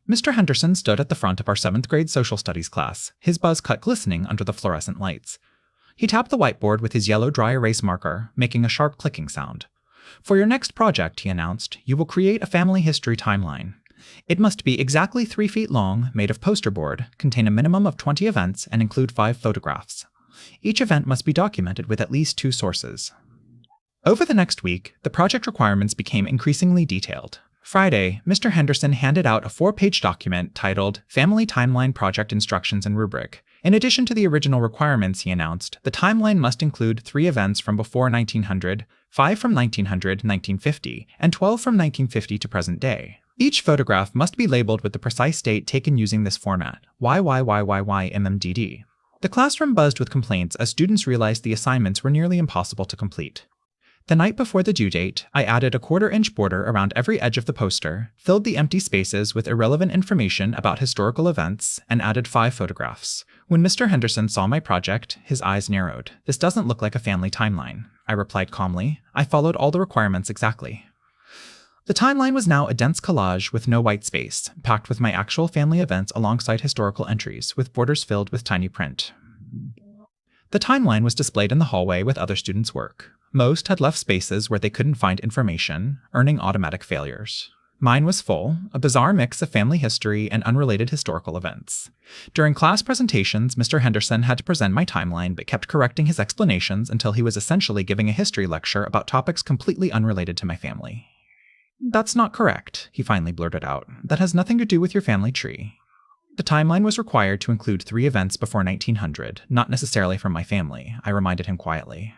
Mr. Henderson stood at the front of our 7th grade social studies class, his buzz cut glistening under the fluorescent lights. He tapped the whiteboard with his yellow dry erase marker, making a sharp clicking sound. For your next project, he announced, you will create a family history timeline. It must be exactly 3 feet long, made of poster board, contain a minimum of 20 events, and include 5 photographs. Each event must be documented with at least 2 sources. Over the next week, the project requirements became increasingly detailed. Friday, Mr. Henderson handed out a 4-page document titled Family Timeline Project Instructions and Rubric. In addition to the original requirements, he announced, the timeline must include 3 events from before 1900, 5 from 1900 to 1950, and 12 from 1950 to present day. Each photograph must be labeled with the precise date taken using this format, YYYYYMMDD. The classroom buzzed with complaints as students realized the assignments were nearly impossible to complete. The night before the due date, I added a 1/4-inch border around every edge of the poster, filled the empty spaces with irrelevant information about historical events, and added 5 photographs. When Mr. Henderson saw my project, his eyes narrowed. This doesn't look like a family timeline, I replied calmly. I followed all the requirements exactly. The timeline was now a dense collage with no white space, packed with my actual family events alongside historical entries, with borders filled with tiny print. The timeline was displayed in the hallway with other students' work. Most had left spaces where they couldn't find information, earning automatic failures. Mine was full, a bizarre mix of family history and unrelated historical events. During class presentations, Mr. Henderson had to present my timeline but kept correcting his explanations until he was essentially giving a history lecture about topics completely unrelated to my family. "That's not correct," he finally blurted out. "That has nothing to do with your family tree." The timeline was required to include 3 events before 1900, not necessarily from my family, I reminded him quietly.